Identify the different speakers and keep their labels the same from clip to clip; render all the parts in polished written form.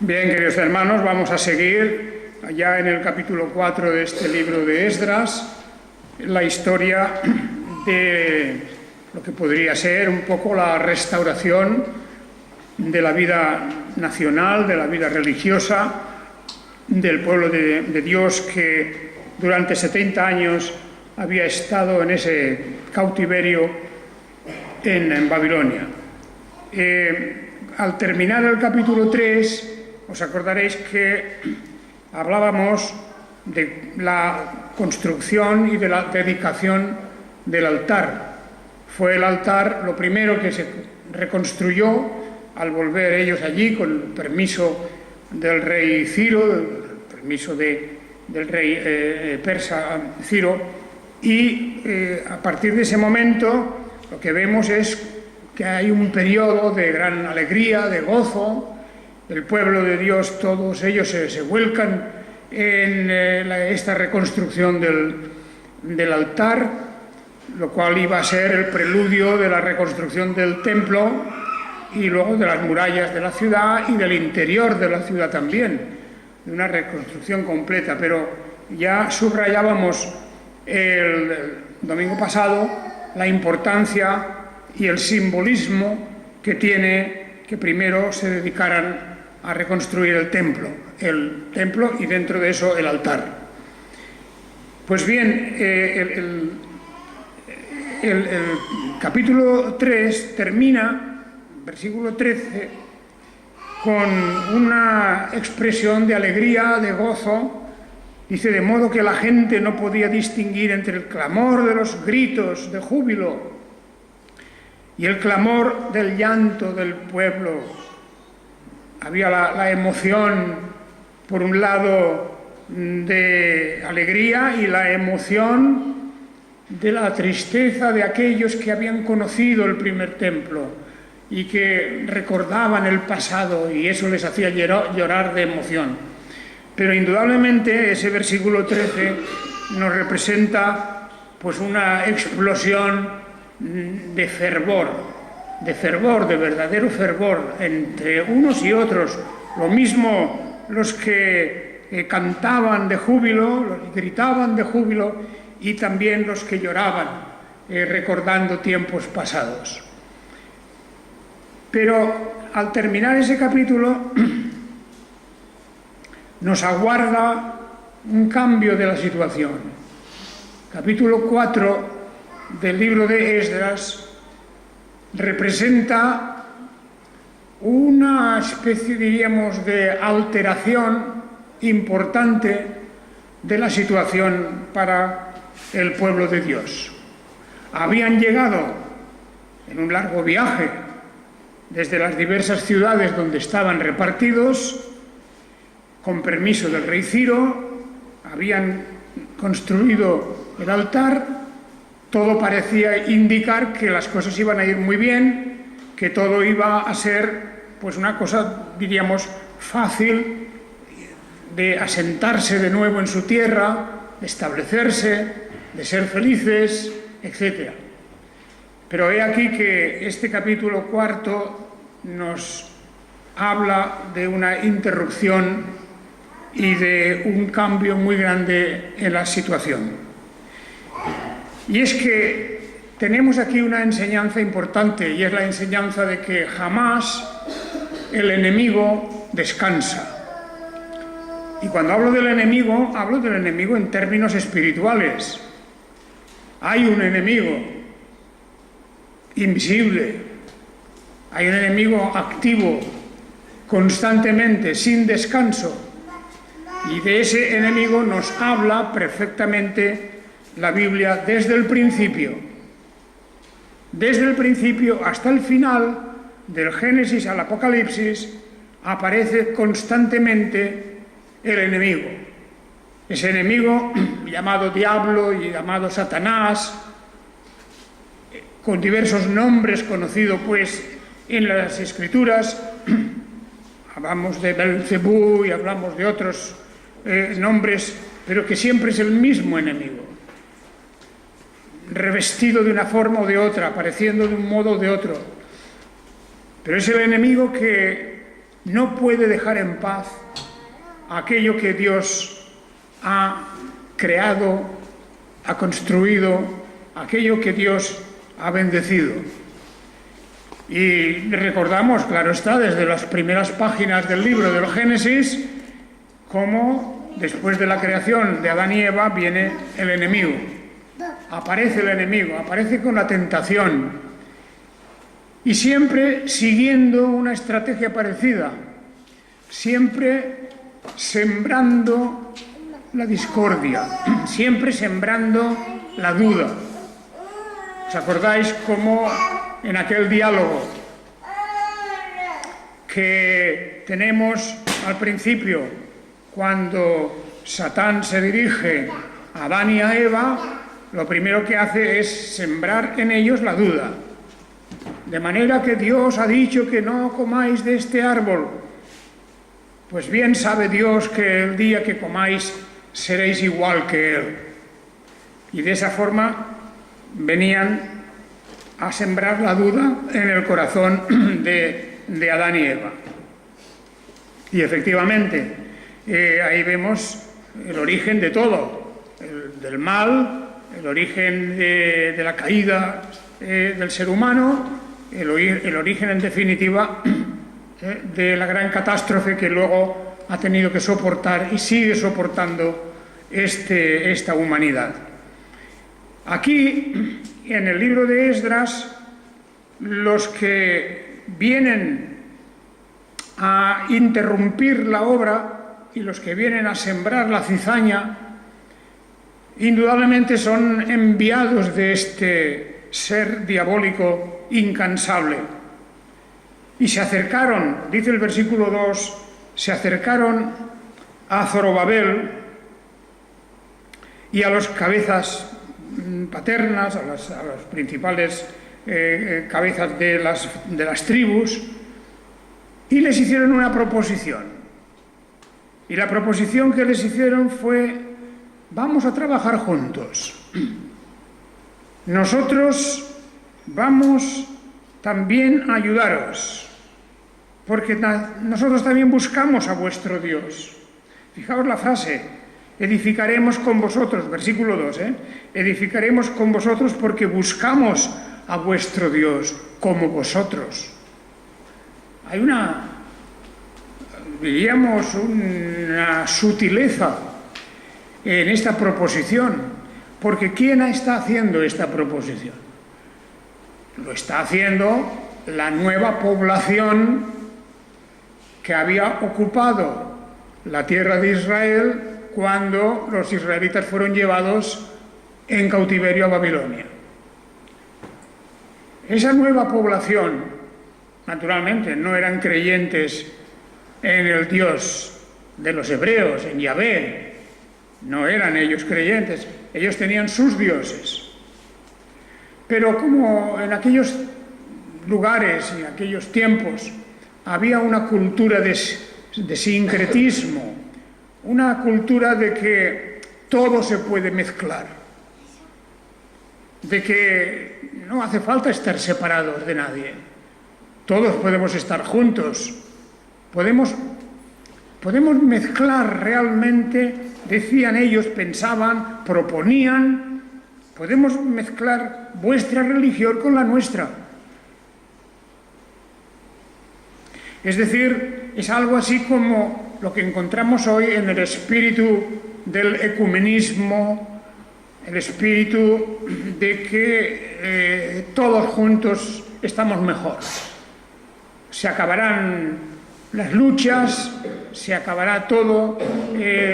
Speaker 1: Bien, queridos hermanos, vamos a seguir ya en el capítulo 4 de este libro de Esdras, la historia de lo que podría ser un poco la restauración de la vida nacional, de la vida religiosa del pueblo de Dios que durante 70 años había estado en ese cautiverio en Babilonia. Al terminar el capítulo 3, os acordaréis que hablábamos de la construcción y de la dedicación del altar. Fue el altar lo primero que se reconstruyó al volver ellos allí con el permiso del rey Ciro, el permiso del rey persa Ciro, y a partir de ese momento lo que vemos es que hay un periodo de gran alegría, de gozo. El pueblo de Dios, todos ellos se vuelcan en esta reconstrucción del altar, lo cual iba a ser el preludio de la reconstrucción del templo y luego de las murallas de la ciudad y del interior de la ciudad también, de una reconstrucción completa. Pero ya subrayábamos el domingo pasado la importancia y el simbolismo que tiene que primero se dedicaran a reconstruir el templo y dentro de eso el altar. Pues bien, el capítulo 3 termina, versículo 13, con una expresión de alegría, de gozo. Dice: de modo que la gente no podía distinguir entre el clamor de los gritos de júbilo y el clamor del llanto del pueblo. Había la emoción, por un lado, de alegría y la emoción de la tristeza de aquellos que habían conocido el primer templo y que recordaban el pasado, y eso les hacía llorar de emoción. Pero indudablemente ese versículo 13 nos representa pues una explosión de fervor, de verdadero fervor entre unos y otros. Lo mismo los que cantaban de júbilo, los que gritaban de júbilo, y también los que lloraban, recordando tiempos pasados. Pero al terminar ese capítulo nos aguarda un cambio de la situación. Capítulo 4 del libro de Esdras representa una especie, diríamos, de alteración importante de la situación para el pueblo de Dios. Habían llegado en un largo viaje desde las diversas ciudades donde estaban repartidos, con permiso del rey Ciro, habían construido el altar. Todo parecía indicar que las cosas iban a ir muy bien, que todo iba a ser pues una cosa, diríamos, fácil de asentarse de nuevo en su tierra, de establecerse, de ser felices, etc. Pero he aquí que este capítulo 4 nos habla de una interrupción y de un cambio muy grande en la situación. Y es que tenemos aquí una enseñanza importante, y es la enseñanza de que jamás el enemigo descansa. Y cuando hablo del enemigo en términos espirituales. Hay un enemigo invisible, hay un enemigo activo, constantemente, sin descanso. Y de ese enemigo nos habla perfectamente la Biblia desde el principio hasta el final, del Génesis al Apocalipsis, aparece constantemente el enemigo. Ese enemigo llamado diablo y llamado Satanás, con diversos nombres conocidos pues en las Escrituras. Hablamos de Belcebú y hablamos de otros nombres, pero que siempre es el mismo enemigo, revestido de una forma o de otra, apareciendo de un modo o de otro. Pero es el enemigo que no puede dejar en paz aquello que Dios ha creado, ha construido, aquello que Dios ha bendecido. Y recordamos, claro está, desde las primeras páginas del libro del Génesis, cómo después de la creación de Adán y Eva viene el enemigo. Aparece el enemigo, aparece con la tentación. Y siempre siguiendo una estrategia parecida, siempre sembrando la discordia, siempre sembrando la duda. ¿Os acordáis cómo en aquel diálogo que tenemos al principio, cuando Satán se dirige a Adán y a Eva, lo primero que hace es sembrar en ellos la duda? De manera que Dios ha dicho que no comáis de este árbol. Pues bien sabe Dios que el día que comáis seréis igual que Él. Y de esa forma venían a sembrar la duda en el corazón de Adán y Eva. Y efectivamente, ahí vemos el origen de todo, del mal, el origen de la caída del ser humano, el origen en definitiva de la gran catástrofe que luego ha tenido que soportar y sigue soportando esta humanidad. Aquí, en el libro de Esdras, los que vienen a interrumpir la obra y los que vienen a sembrar la cizaña, indudablemente son enviados de este ser diabólico incansable. Y se acercaron, dice el versículo 2, se acercaron a Zorobabel y a los cabezas paternas, a las principales cabezas de las tribus, y les hicieron una proposición. Y la proposición que les hicieron fue: vamos a trabajar juntos. Nosotros vamos también a ayudaros, porque nosotros también buscamos a vuestro Dios. Fijaos la frase: edificaremos con vosotros, versículo 2, edificaremos con vosotros porque buscamos a vuestro Dios como vosotros. Hay diríamos, una sutileza en esta proposición, porque ¿quién está haciendo esta proposición? Lo está haciendo la nueva población que había ocupado la tierra de Israel cuando los israelitas fueron llevados en cautiverio a Babilonia. Esa nueva población, naturalmente, no eran creyentes en el Dios de los hebreos, en Yahvé. No eran ellos creyentes, ellos tenían sus dioses. Pero como en aquellos lugares y en aquellos tiempos había una cultura de sincretismo, una cultura de que todo se puede mezclar, de que no hace falta estar separados de nadie, todos podemos estar juntos, podemos mezclar realmente, decían ellos, pensaban, proponían, podemos mezclar vuestra religión con la nuestra. Es decir, es algo así como lo que encontramos hoy en el espíritu del ecumenismo, el espíritu de que todos juntos estamos mejor. Se acabarán las luchas, se acabará todo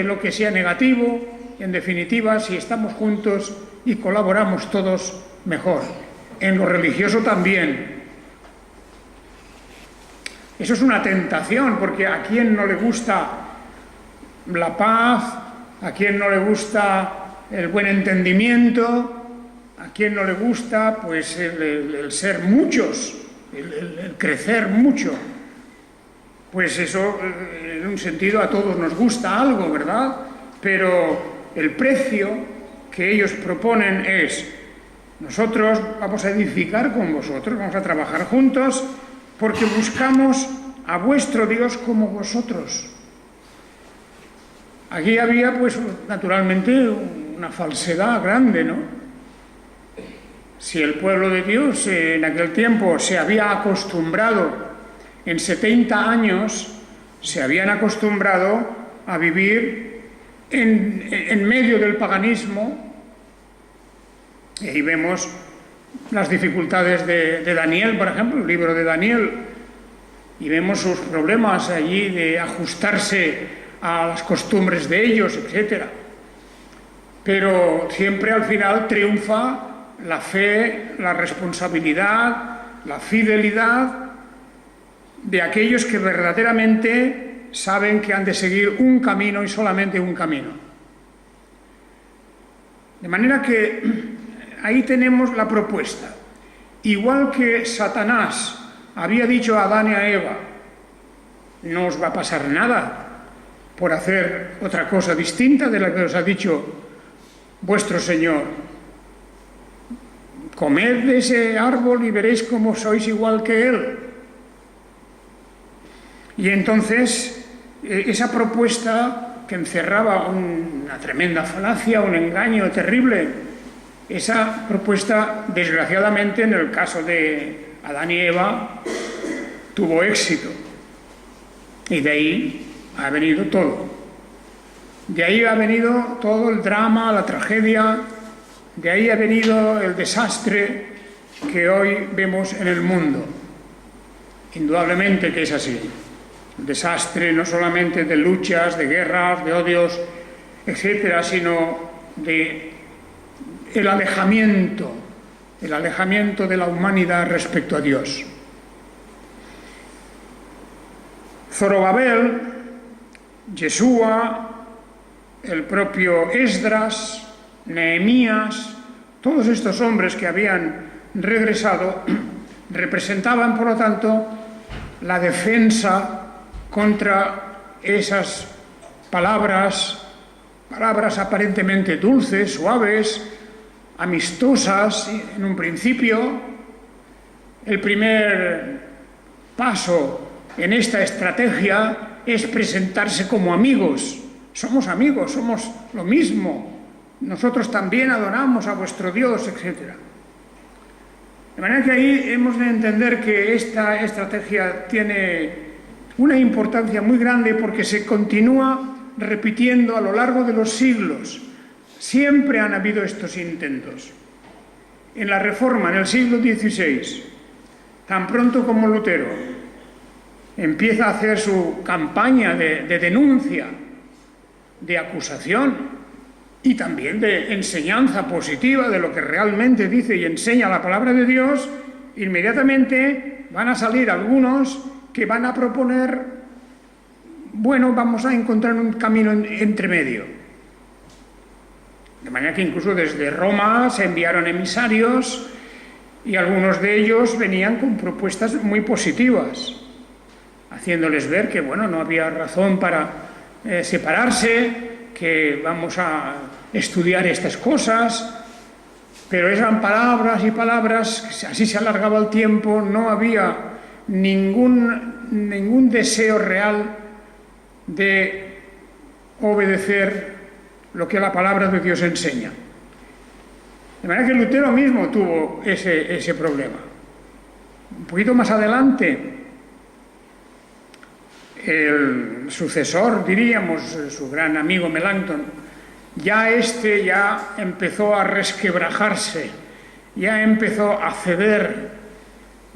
Speaker 1: lo que sea negativo. En definitiva, si estamos juntos y colaboramos todos, mejor. En lo religioso también. Eso es una tentación, porque a quién no le gusta la paz, a quién no le gusta el buen entendimiento, a quién no le gusta pues el ser muchos, el crecer mucho. Pues eso, en un sentido, a todos nos gusta algo, ¿verdad? Pero el precio que ellos proponen es: nosotros vamos a edificar con vosotros, vamos a trabajar juntos, porque buscamos a vuestro Dios como vosotros. Aquí había, pues, naturalmente, una falsedad grande, ¿no? Si el pueblo de Dios en aquel tiempo se había acostumbrado, en 70 años, se habían acostumbrado a vivir en medio del paganismo, y ahí vemos las dificultades de Daniel, por ejemplo, el libro de Daniel, y vemos sus problemas allí de ajustarse a las costumbres de ellos, etc. Pero siempre al final triunfa la fe, la responsabilidad, la fidelidad de aquellos que verdaderamente saben que han de seguir un camino y solamente un camino. De manera que ahí tenemos la propuesta. Igual que Satanás había dicho a Adán y a Eva, no os va a pasar nada por hacer otra cosa distinta de la que os ha dicho vuestro Señor. Comed de ese árbol y veréis cómo sois igual que Él. Y entonces, esa propuesta que encerraba una tremenda falacia, un engaño terrible, esa propuesta, desgraciadamente, en el caso de Adán y Eva, tuvo éxito. Y de ahí ha venido todo. De ahí ha venido todo el drama, la tragedia, de ahí ha venido el desastre que hoy vemos en el mundo. Indudablemente que es así. El desastre no solamente de luchas, de guerras, de odios, etcétera, sino de el alejamiento de la humanidad respecto a Dios. Zorobabel, Yeshua, el propio Esdras, Nehemías, todos estos hombres que habían regresado representaban, por lo tanto, la defensa contra esas palabras aparentemente dulces, suaves, amistosas en un principio. El primer paso en esta estrategia es presentarse como amigos. Somos amigos, somos lo mismo. Nosotros también adoramos a vuestro Dios, etc. De manera que ahí hemos de entender que esta estrategia tiene una importancia muy grande porque se continúa repitiendo a lo largo de los siglos. Siempre han habido estos intentos. En la Reforma, en el siglo XVI, tan pronto como Lutero empieza a hacer su campaña de denuncia, de acusación y también de enseñanza positiva de lo que realmente dice y enseña la palabra de Dios, inmediatamente van a salir algunos que van a proponer, bueno, vamos a encontrar un camino entre medio. De manera que incluso desde Roma se enviaron emisarios y algunos de ellos venían con propuestas muy positivas, haciéndoles ver que, bueno, no había razón para separarse, que vamos a estudiar estas cosas, pero eran palabras y palabras, así se alargaba el tiempo, no había ningún deseo real de obedecer lo que la palabra de Dios enseña. De manera que Lutero mismo tuvo ese problema. Un poquito más adelante, el sucesor, diríamos, su gran amigo Melanchthon, ya empezó a resquebrajarse, ya empezó a ceder,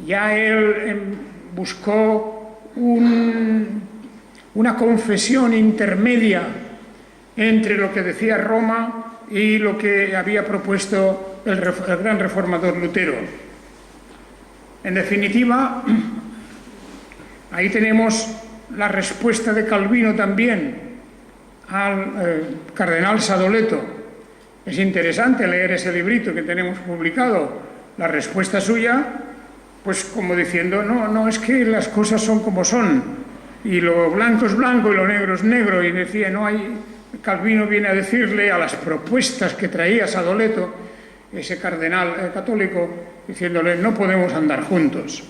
Speaker 1: ya él buscó una confesión intermedia entre lo que decía Roma y lo que había propuesto el gran reformador Lutero. En definitiva, ahí tenemos la respuesta de Calvino también al cardenal Sadoleto. Es interesante leer ese librito que tenemos publicado, la respuesta suya, pues como diciendo, no, es que las cosas son como son, y lo blanco es blanco y lo negro es negro, y decía, Calvino viene a decirle a las propuestas que traía Sadoleto, ese cardenal católico, diciéndole, no podemos andar juntos.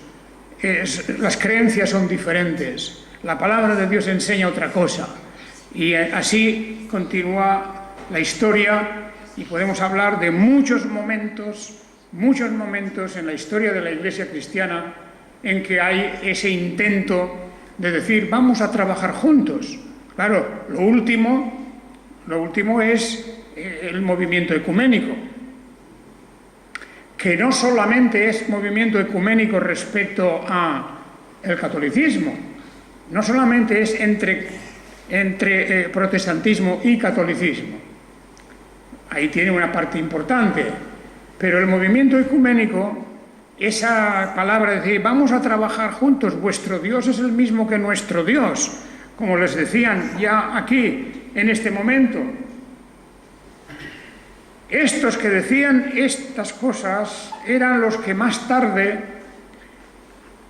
Speaker 1: las creencias son diferentes, la palabra de Dios enseña otra cosa. Y así continúa la historia y podemos hablar de muchos momentos en la historia de la Iglesia cristiana en que hay ese intento de decir, vamos a trabajar juntos. Claro, lo último es el movimiento ecuménico, que no solamente es movimiento ecuménico respecto al catolicismo, no solamente es entre protestantismo y catolicismo. Ahí tiene una parte importante, pero el movimiento ecuménico, esa palabra de decir, vamos a trabajar juntos, vuestro Dios es el mismo que nuestro Dios, como les decían ya aquí, en este momento. Estos que decían estas cosas eran los que más tarde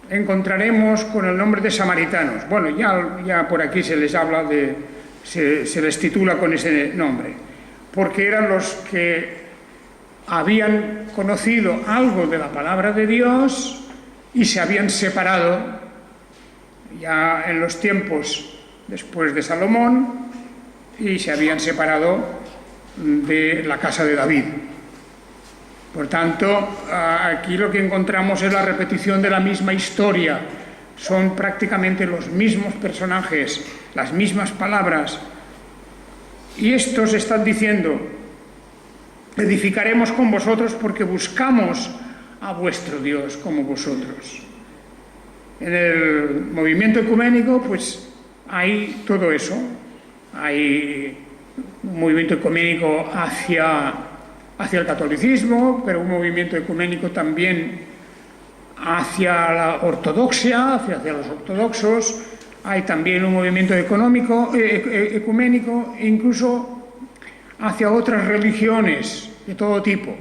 Speaker 1: encontraremos con el nombre de samaritanos. Bueno, ya por aquí se les habla se les titula con ese nombre, porque eran los que habían conocido algo de la palabra de Dios y se habían separado ya en los tiempos después de Salomón y se habían separado de la casa de David. Por tanto, aquí lo que encontramos es la repetición de la misma historia. Son prácticamente los mismos personajes, las mismas palabras. Y estos están diciendo, edificaremos con vosotros porque buscamos a vuestro Dios como vosotros. En el movimiento ecuménico, pues hay todo eso. Hay un movimiento ecuménico hacia el catolicismo, pero un movimiento ecuménico también hacia la ortodoxia, hacia los ortodoxos. Hay también un movimiento ecuménico e incluso hacia otras religiones de todo tipo.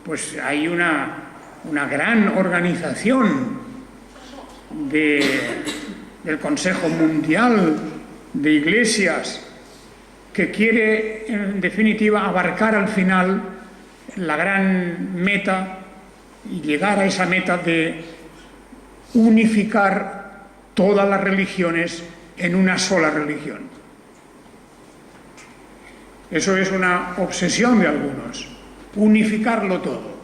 Speaker 1: Pues hay una gran organización del Consejo Mundial de Iglesias que quiere, en definitiva, abarcar al final la gran meta y llegar a esa meta de unificar todas las religiones en una sola religión. Eso es una obsesión de algunos, unificarlo todo.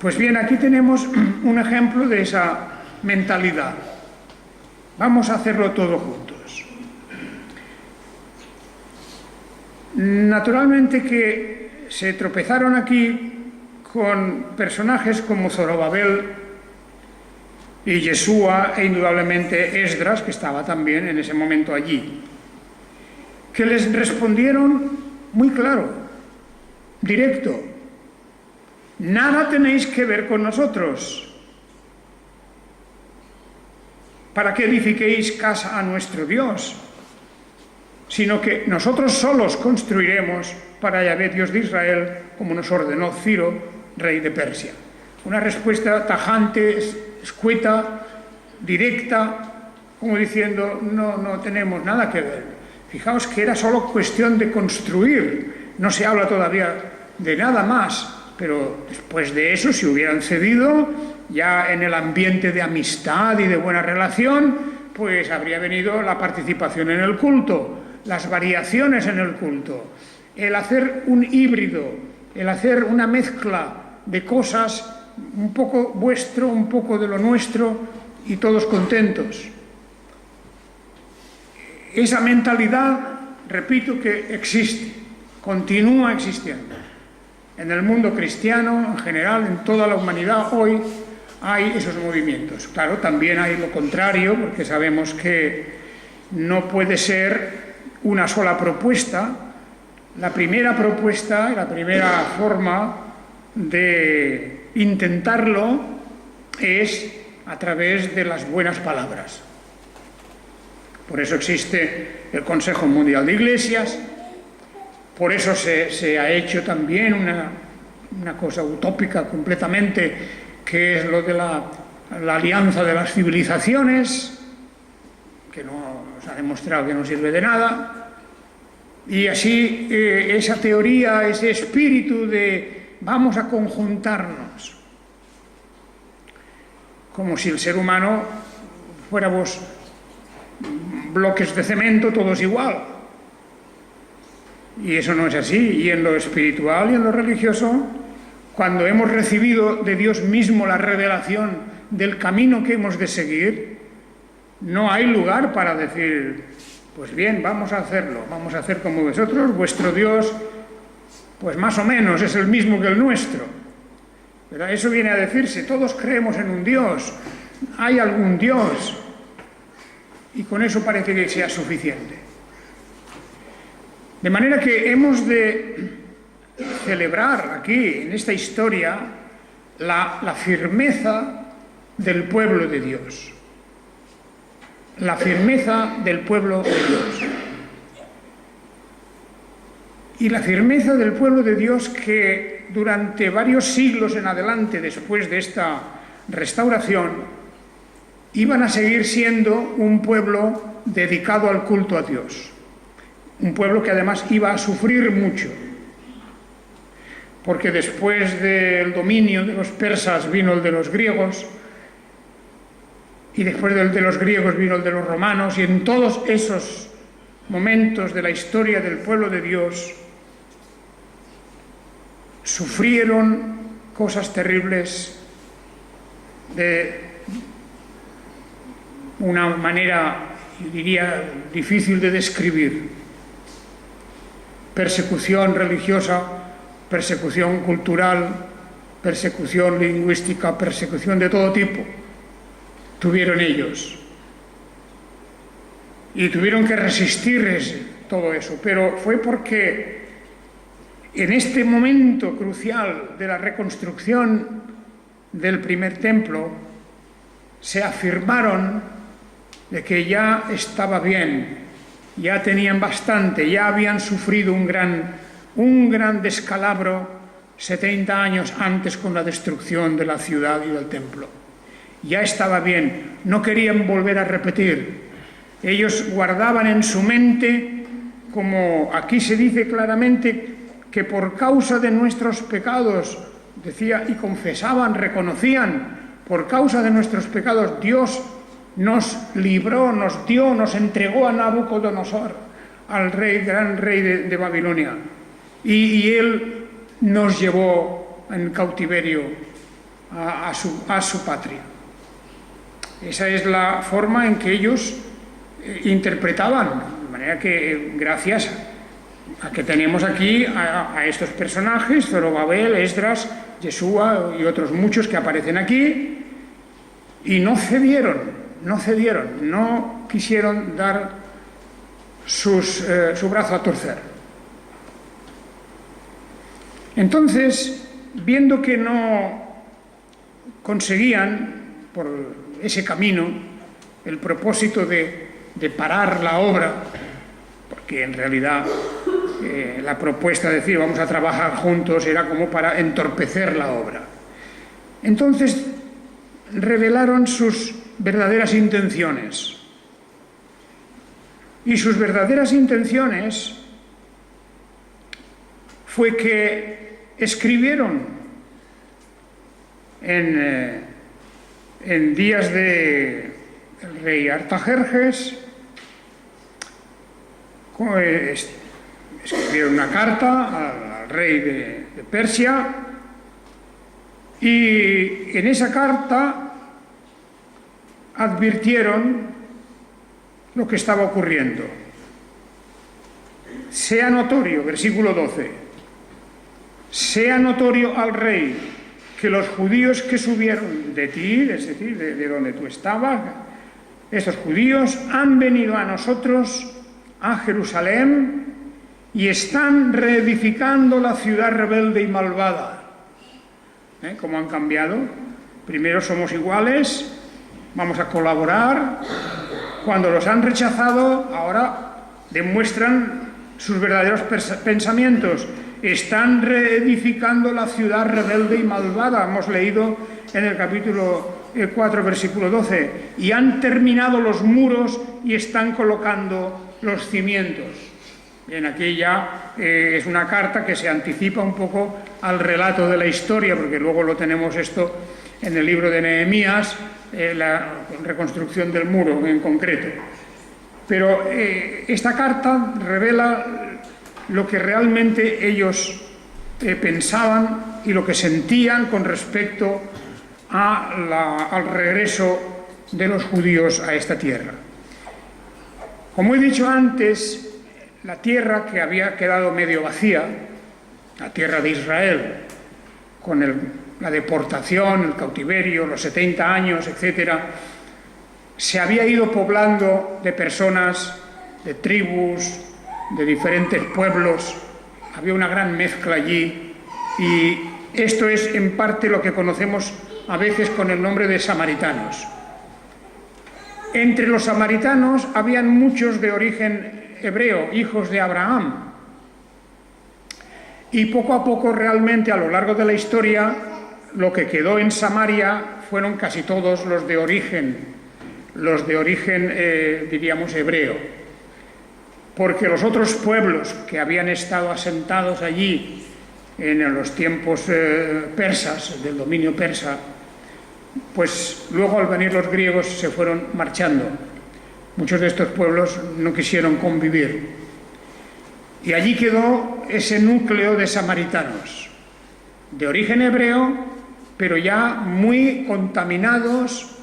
Speaker 1: Pues bien, aquí tenemos un ejemplo de esa mentalidad. Vamos a hacerlo todo juntos. Naturalmente que se tropezaron aquí con personajes como Zorobabel y Yeshua e indudablemente Esdras, que estaba también en ese momento allí, que les respondieron muy claro, directo: nada tenéis que ver con nosotros, para que edifiquéis casa a nuestro Dios, sino que nosotros solos construiremos para Yahvé, Dios de Israel, como nos ordenó Ciro, rey de Persia. Una respuesta tajante, escueta, directa, como diciendo, no tenemos nada que ver. Fijaos que era solo cuestión de construir, no se habla todavía de nada más, pero después de eso, si hubieran cedido, ya en el ambiente de amistad y de buena relación, pues habría venido la participación en el culto, las variaciones en el culto, el hacer un híbrido, el hacer una mezcla de cosas, un poco vuestro, un poco de lo nuestro, y todos contentos. Esa mentalidad, repito, que existe, continúa existiendo. En el mundo cristiano, en general, en toda la humanidad, hoy hay esos movimientos. Claro, también hay lo contrario, porque sabemos que no puede ser una sola propuesta. La primera propuesta, la primera forma de intentarlo es a través de las buenas palabras. Por eso existe el Consejo Mundial de Iglesias, por eso se ha hecho también una cosa utópica completamente, que es lo de la alianza de las civilizaciones, que no se ha demostrado que no sirve de nada, y así esa teoría, ese espíritu de vamos a conjuntarnos. Como si el ser humano fuéramos bloques de cemento, todos igual. Y eso no es así. Y en lo espiritual y en lo religioso, cuando hemos recibido de Dios mismo la revelación del camino que hemos de seguir, no hay lugar para decir, pues bien, vamos a hacerlo, vamos a hacer como vosotros, vuestro Dios, pues más o menos es el mismo que el nuestro. Pero eso viene a decirse, todos creemos en un Dios, hay algún Dios, y con eso parece que sea suficiente. De manera que hemos de celebrar aquí, en esta historia, la firmeza del pueblo de Dios. La firmeza del pueblo de Dios. Y la firmeza del pueblo de Dios que durante varios siglos en adelante, después de esta restauración, iban a seguir siendo un pueblo dedicado al culto a Dios. Un pueblo que además iba a sufrir mucho, porque después del dominio de los persas vino el de los griegos, y después del de los griegos vino el de los romanos, y en todos esos momentos de la historia del pueblo de Dios sufrieron cosas terribles de una manera, yo diría, difícil de describir. Persecución religiosa, persecución cultural, persecución lingüística, persecución de todo tipo, tuvieron ellos. Y tuvieron que resistir todo eso, pero fue porque en este momento crucial de la reconstrucción del primer templo se afirmaron de que ya estaba bien, ya tenían bastante, ya habían sufrido un gran descalabro 70 años antes con la destrucción de la ciudad y del templo. Ya estaba bien, no querían volver a repetir. Ellos guardaban en su mente, como aquí se dice claramente, que por causa de nuestros pecados, decía, y confesaban, reconocían, por causa de nuestros pecados, Dios nos libró, nos dio, nos entregó a Nabucodonosor, al gran rey de Babilonia. Y él nos llevó en cautiverio a su patria. Esa es la forma en que ellos interpretaban, de manera que gracias a que tenemos aquí a estos personajes, Zorobabel, Esdras, Yeshua y otros muchos que aparecen aquí, y no cedieron, no quisieron dar su brazo a torcer. Entonces, viendo que no conseguían por ese camino el propósito de parar la obra, porque en realidad la propuesta de decir vamos a trabajar juntos era como para entorpecer la obra. Entonces revelaron sus verdaderas intenciones. Y sus verdaderas intenciones fue que escribieron en días del rey Artajerjes, escribieron una carta al rey de Persia, y en esa carta advirtieron lo que estaba ocurriendo. Sea notorio, versículo 12, sea notorio al rey que los judíos que subieron de ti, es decir, de donde tú estabas, estos judíos han venido a nosotros, a Jerusalén, y están reedificando la ciudad rebelde y malvada. ¿Cómo han cambiado? Primero somos iguales, vamos a colaborar. Cuando los han rechazado, ahora demuestran sus verdaderos pensamientos. Están reedificando la ciudad rebelde y malvada. Hemos leído en el capítulo 4, versículo 12. Y han terminado los muros y están colocando los cimientos. Bien, aquí ya es una carta que se anticipa un poco al relato de la historia, porque luego lo tenemos esto en el libro de Nehemías, la reconstrucción del muro en concreto. Pero esta carta revela lo que realmente ellos pensaban y lo que sentían con respecto al regreso de los judíos a esta tierra. Como he dicho antes, la tierra que había quedado medio vacía, la tierra de Israel, con la deportación, el cautiverio, los 70 años, etc., se había ido poblando de personas, de tribus, de diferentes pueblos. Había una gran mezcla allí, y esto es en parte lo que conocemos a veces con el nombre de samaritanos. Entre los samaritanos habían muchos de origen hebreo, hijos de Abraham. Y poco a poco, realmente, a lo largo de la historia, lo que quedó en Samaria fueron casi todos los de origen, diríamos, hebreo. Porque los otros pueblos que habían estado asentados allí en los tiempos persas, del dominio persa, pues luego, al venir los griegos, se fueron marchando. Muchos de estos pueblos no quisieron convivir. Y allí quedó ese núcleo de samaritanos, de origen hebreo, pero ya muy contaminados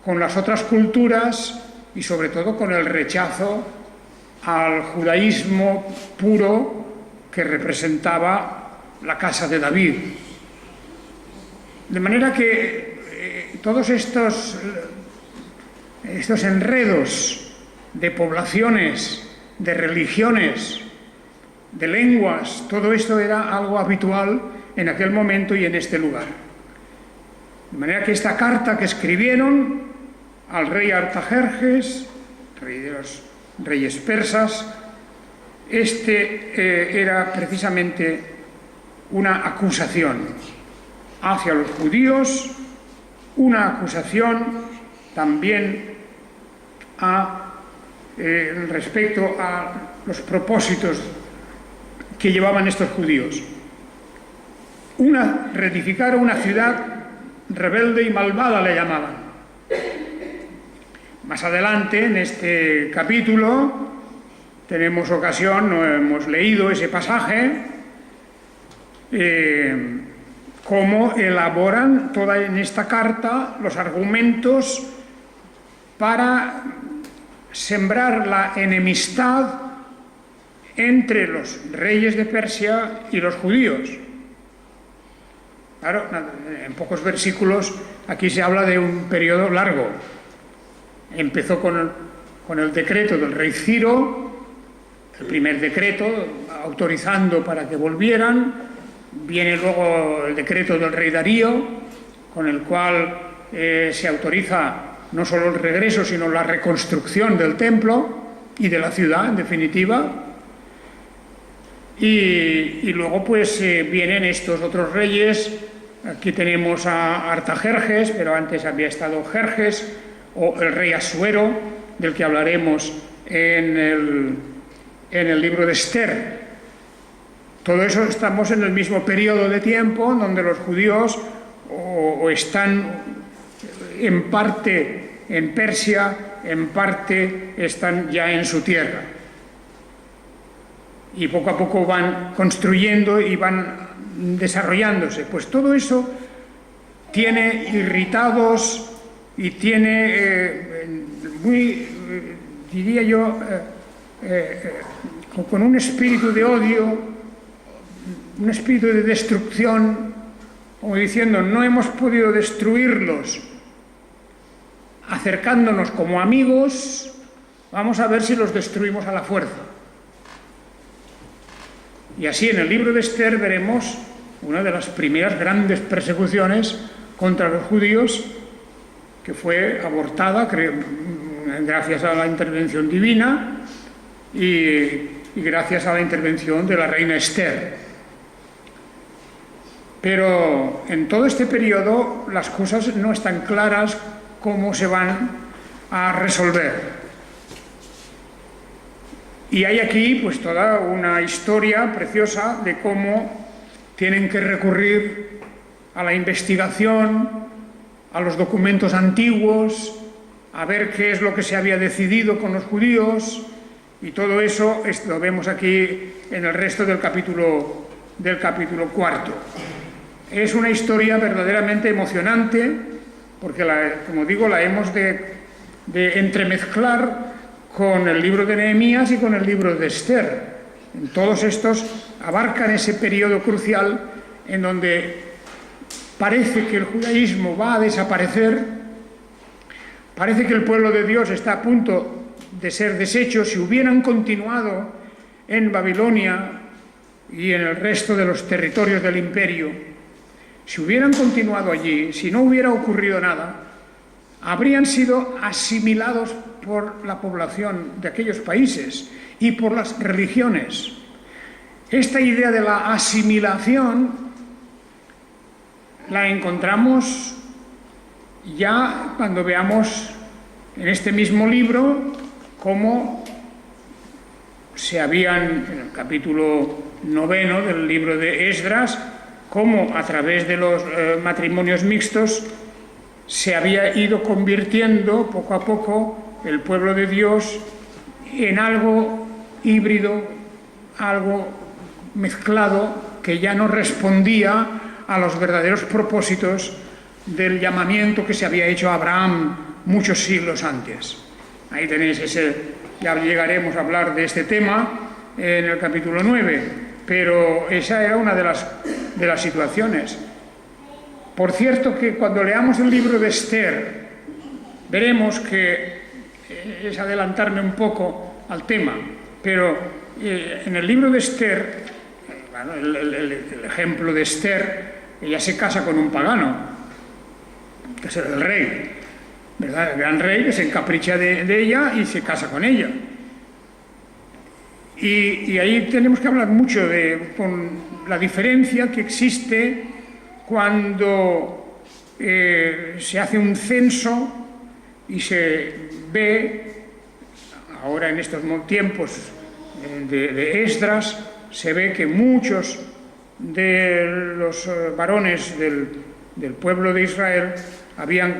Speaker 1: con las otras culturas y sobre todo con el rechazo al judaísmo puro que representaba la casa de David. De manera que todos estos enredos de poblaciones, de religiones, de lenguas, todo esto era algo habitual en aquel momento y en este lugar. De manera que esta carta que escribieron al rey Artajerjes, rey de los reyes persas, era precisamente una acusación hacia los judíos, una acusación también respecto a los propósitos que llevaban estos judíos. Reedificar una ciudad rebelde y malvada, le llamaban. Más adelante, en este capítulo, tenemos ocasión, no hemos leído ese pasaje, cómo elaboran en esta carta los argumentos para sembrar la enemistad entre los reyes de Persia y los judíos. Claro, en pocos versículos aquí se habla de un periodo largo. Empezó con el decreto del rey Ciro, el primer decreto autorizando para que volvieran. Viene luego el decreto del rey Darío, con el cual se autoriza no solo el regreso, sino la reconstrucción del templo y de la ciudad, en definitiva. Y luego pues vienen estos otros reyes. Aquí tenemos a Artajerjes, pero antes había estado Jerjes, o el rey Asuero, del que hablaremos en el libro de Esther. Todo eso, estamos en el mismo periodo de tiempo donde los judíos o están en parte en Persia, en parte están ya en su tierra. Y poco a poco van construyendo y van desarrollándose. Pues todo eso tiene irritados y tiene diría yo, con un espíritu de odio, un espíritu de destrucción, como diciendo, no hemos podido destruirlos acercándonos como amigos, vamos a ver si los destruimos a la fuerza. Y así en el libro de Esther veremos una de las primeras grandes persecuciones contra los judíos, que fue abortada gracias a la intervención divina y gracias a la intervención de la reina Esther. Pero en todo este periodo las cosas no están claras cómo se van a resolver. Y hay aquí pues toda una historia preciosa de cómo tienen que recurrir a la investigación, a los documentos antiguos, a ver qué es lo que se había decidido con los judíos, y todo eso lo vemos aquí en el resto del capítulo 4. Es una historia verdaderamente emocionante, porque, como digo, la hemos de entremezclar con el libro de Nehemías y con el libro de Esther. En todos estos abarcan ese periodo crucial en donde parece que el judaísmo va a desaparecer, parece que el pueblo de Dios está a punto de ser deshecho. Si hubieran continuado en Babilonia y en el resto de los territorios del imperio, si hubieran continuado allí, si no hubiera ocurrido nada, habrían sido asimilados por la población de aquellos países y por las religiones. Esta idea de la asimilación la encontramos ya cuando veamos en este mismo libro cómo se habían, en el capítulo 9 del libro de Esdras, cómo a través de los matrimonios mixtos se había ido convirtiendo poco a poco el pueblo de Dios en algo híbrido, algo mezclado, que ya no respondía a los verdaderos propósitos del llamamiento que se había hecho a Abraham muchos siglos antes. Ahí tenéis ya llegaremos a hablar de este tema en el capítulo 9, pero esa era una de las situaciones. Por cierto, que cuando leamos el libro de Esther, veremos que es adelantarme un poco al tema, pero en el libro de Esther, bueno, el ejemplo de Esther, ella se casa con un pagano, que es el rey, ¿verdad? El gran rey que se encapricha de ella y se casa con ella. Y ahí tenemos que hablar mucho con la diferencia que existe cuando se hace un censo y se ve, ahora en estos tiempos de Esdras, se ve que muchos de los varones del pueblo de Israel habían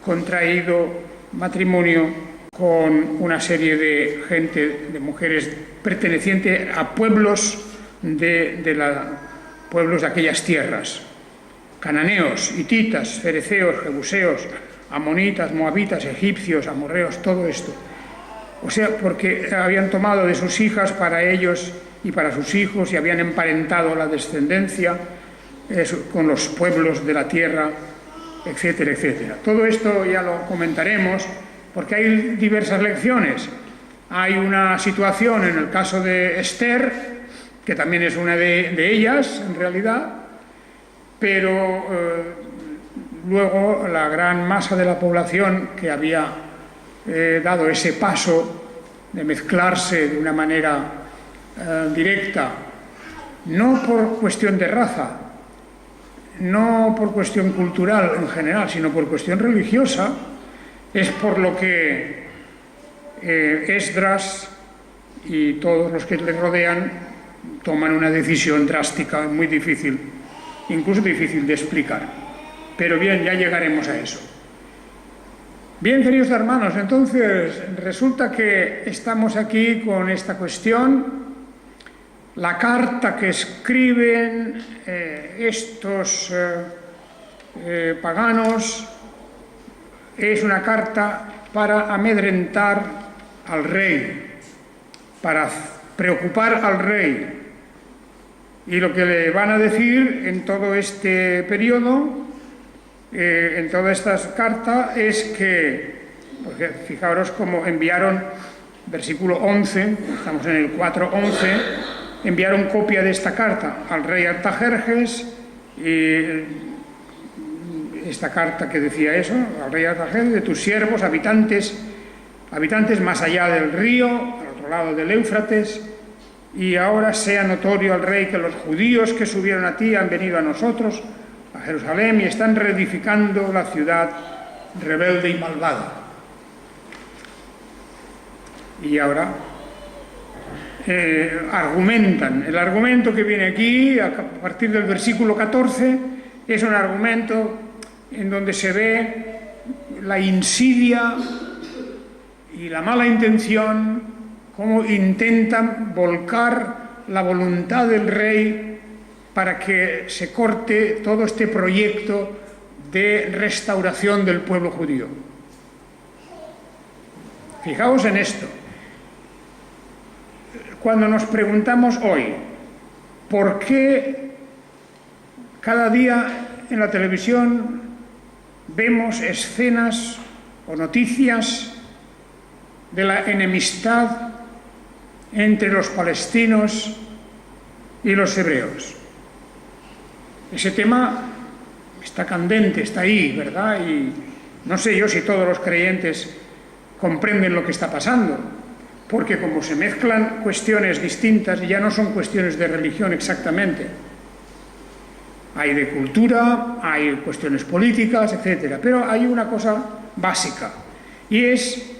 Speaker 1: contraído matrimonio con una serie de gente, de mujeres pertenecientes a pueblos pueblos de aquellas tierras: cananeos, hititas, fereceos, jebuseos, amonitas, moabitas, egipcios, amorreos, todo esto. O sea, porque habían tomado de sus hijas para ellos y para sus hijos y habían emparentado la descendencia con los pueblos de la tierra, etcétera, etcétera. Todo esto ya lo comentaremos porque hay diversas lecciones. Hay una situación en el caso de Esther, que también es una de ellas en realidad, pero luego la gran masa de la población que había dado ese paso de mezclarse de una manera directa, no por cuestión de raza, no por cuestión cultural en general, sino por cuestión religiosa, es por lo que Esdras y todos los que le rodean toman una decisión drástica, muy difícil, incluso difícil de explicar. Pero bien, ya llegaremos a eso. Bien, queridos hermanos, entonces resulta que estamos aquí con esta cuestión. La carta que escriben estos paganos es una carta para amedrentar al rey, para preocupar al rey. Y lo que le van a decir en todo este periodo, en toda esta carta, es que, porque fijaros cómo enviaron, versículo 11, estamos en el 4:11, enviaron copia de esta carta al rey Artajerjes, y esta carta que decía eso, al rey Artajerjes, de tus siervos, habitantes más allá del río, al otro lado del Éufrates, y ahora sea notorio al rey que los judíos que subieron a ti han venido a nosotros, a Jerusalén, y están reedificando la ciudad rebelde y malvada. Y ahora argumentan. El argumento que viene aquí, a partir del versículo 14, es un argumento en donde se ve la insidia y la mala intención, cómo intentan volcar la voluntad del rey para que se corte todo este proyecto de restauración del pueblo judío. Fijaos en esto. Cuando nos preguntamos hoy, ¿por qué cada día en la televisión vemos escenas o noticias de la enemistad entre los palestinos y los hebreos? Ese tema está candente, está ahí, ¿verdad? Y no sé yo si todos los creyentes comprenden lo que está pasando, porque como se mezclan cuestiones distintas, ya no son cuestiones de religión exactamente. Hay de cultura, hay cuestiones políticas, etc. Pero hay una cosa básica, y es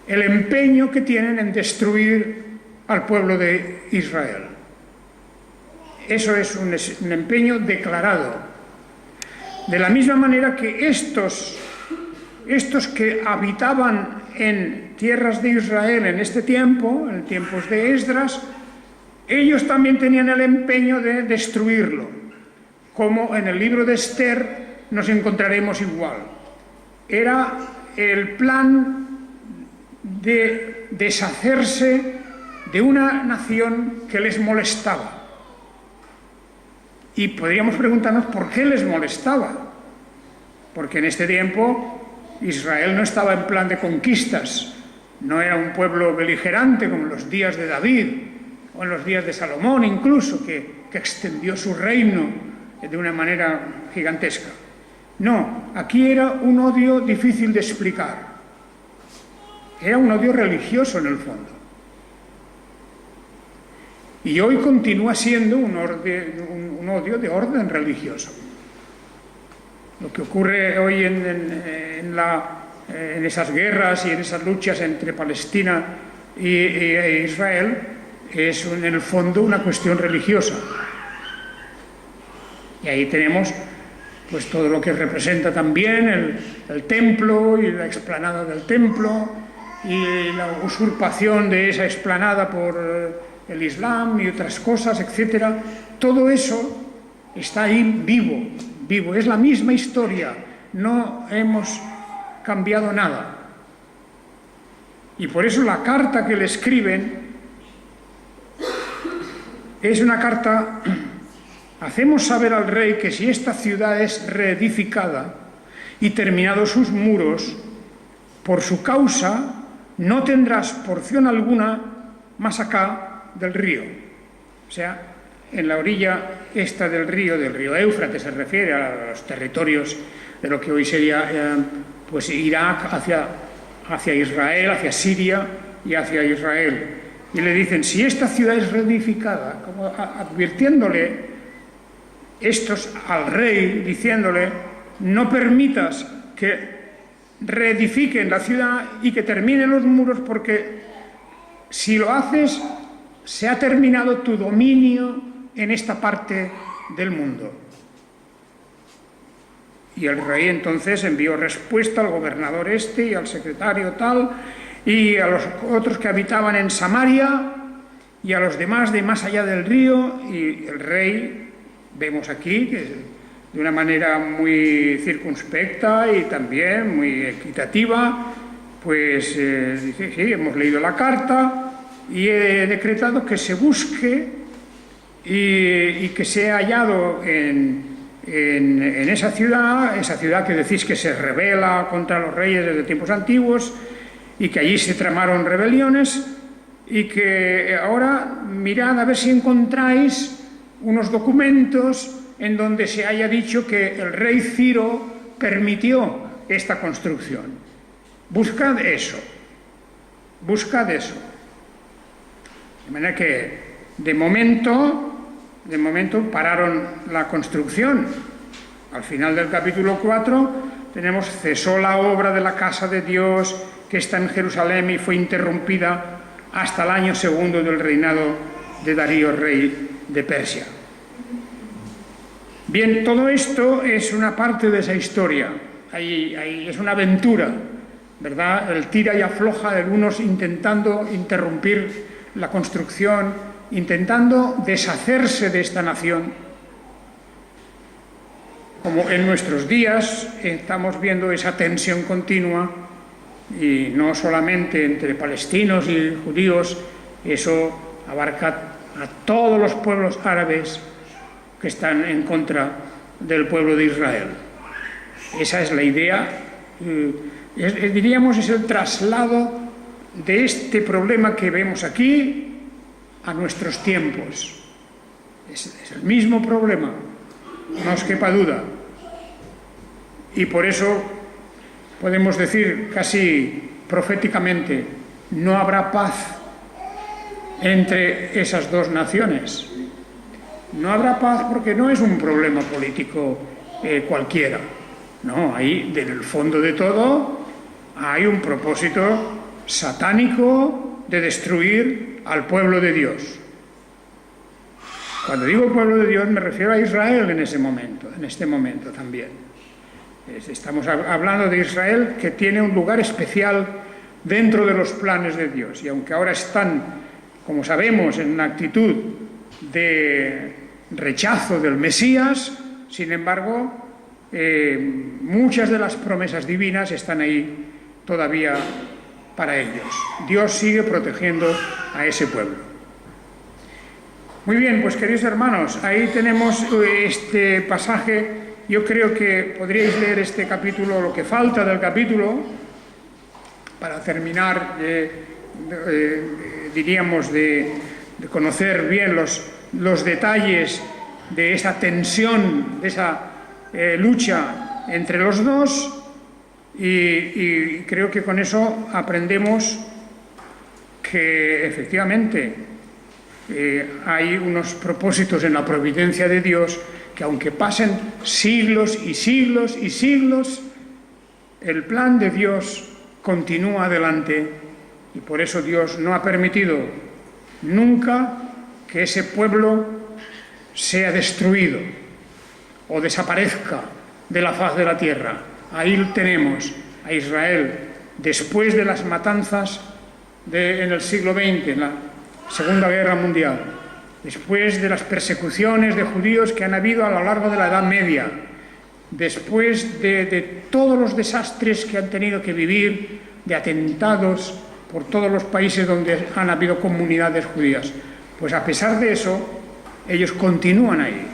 Speaker 1: el empeño que tienen en destruir al pueblo de Israel. Eso es un empeño declarado. De la misma manera que estos que habitaban en tierras de Israel en este tiempo, en tiempos de Esdras, ellos también tenían el empeño de destruirlo, como en el libro de Esther nos encontraremos igual. Era el plan de deshacerse de una nación que les molestaba. Y podríamos preguntarnos por qué les molestaba. Porque en este tiempo Israel no estaba en plan de conquistas, no era un pueblo beligerante como en los días de David o en los días de Salomón incluso, que extendió su reino de una manera gigantesca. No, aquí era un odio difícil de explicar. Era un odio religioso en el fondo. Y hoy continúa siendo un odio de orden religioso. Lo que ocurre hoy en esas guerras y en esas luchas entre Palestina e Israel es en el fondo una cuestión religiosa. Y ahí tenemos pues todo lo que representa también el templo y la explanada del templo y la usurpación de esa explanada por el Islam y otras cosas, etcétera. Todo eso está ahí vivo, es la misma historia, no hemos cambiado nada. Y por eso la carta que le escriben es una carta: hacemos saber al rey que si esta ciudad es reedificada y terminados sus muros, por su causa no tendrás porción alguna más acá del río. O sea, en la orilla esta del río Éufrates, se refiere a los territorios de lo que hoy sería pues Irak, hacia Israel, hacia Siria y hacia Israel. Y le dicen, si esta ciudad es reedificada, como advirtiéndole estos al rey, diciéndole, no permitas que reedifiquen la ciudad y que terminen los muros, porque si lo haces, se ha terminado tu dominio en esta parte del mundo. Y el rey entonces envió respuesta al gobernador y al secretario tal, y a los otros que habitaban en Samaria, y a los demás de más allá del río. Y el rey, vemos aquí, que de una manera muy circunspecta y también muy equitativa, pues dice, sí, hemos leído la carta y he decretado que se busque y que sea hallado en esa ciudad que decís que se rebela contra los reyes desde tiempos antiguos y que allí se tramaron rebeliones, y que ahora mirad a ver si encontráis unos documentos en donde se haya dicho que el rey Ciro permitió esta construcción. Buscad eso. De manera que de momento pararon la construcción. Al final del capítulo 4 tenemos: cesó la obra de la casa de Dios que está en Jerusalén y fue interrumpida hasta el año segundo del reinado de Darío, rey de Persia. Bien, todo esto es una parte de esa historia, es una aventura, ¿verdad? El tira y afloja de algunos intentando interrumpir la construcción, intentando deshacerse de esta nación. Como en nuestros días estamos viendo esa tensión continua, y no solamente entre palestinos y judíos, eso abarca a todos los pueblos árabes que están en contra del pueblo de Israel. Esa es la idea, diríamos, es el traslado de este problema que vemos aquí a nuestros tiempos. Es el mismo problema, no os quepa duda. Y por eso podemos decir casi proféticamente, no habrá paz entre esas dos naciones. No habrá paz porque no es un problema político cualquiera. No, ahí, en el fondo de todo, hay un propósito satánico de destruir al pueblo de Dios. Cuando digo pueblo de Dios me refiero a Israel en este momento también. Estamos hablando de Israel, que tiene un lugar especial dentro de los planes de Dios. Y aunque ahora están, como sabemos, en una actitud de rechazo del Mesías, sin embargo, muchas de las promesas divinas están ahí todavía para ellos. Dios sigue protegiendo a ese pueblo. Muy bien, pues queridos hermanos, ahí tenemos este pasaje. Yo creo que podríais leer este capítulo, lo que falta del capítulo, para terminar, diríamos, de conocer bien los detalles de esa tensión, de esa lucha entre los dos, y creo que con eso aprendemos que efectivamente hay unos propósitos en la providencia de Dios que, aunque pasen siglos y siglos y siglos, el plan de Dios continúa adelante, y por eso Dios no ha permitido nunca que ese pueblo sea destruido o desaparezca de la faz de la tierra. Ahí tenemos a Israel después de las matanzas en el siglo XX, en la Segunda Guerra Mundial, después de las persecuciones de judíos que han habido a lo largo de la Edad Media, después de todos los desastres que han tenido que vivir, de atentados por todos los países donde han habido comunidades judías. Pues a pesar de eso, ellos continúan ahí.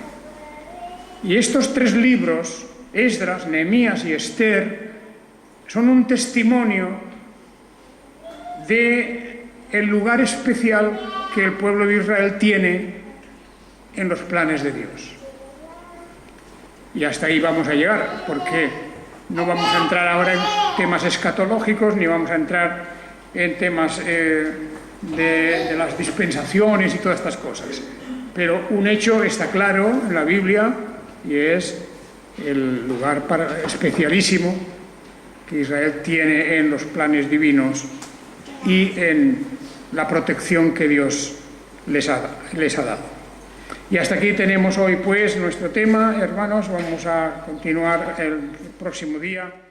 Speaker 1: Y estos tres libros, Esdras, Nehemías y Esther, son un testimonio del lugar especial que el pueblo de Israel tiene en los planes de Dios. Y hasta ahí vamos a llegar, porque no vamos a entrar ahora en temas escatológicos, ni vamos a entrar en temas de las dispensaciones y todas estas cosas. Pero un hecho está claro en la Biblia, y es el lugar especialísimo que Israel tiene en los planes divinos y en la protección que Dios les ha dado. Y hasta aquí tenemos hoy pues nuestro tema, hermanos. Vamos a continuar el próximo día.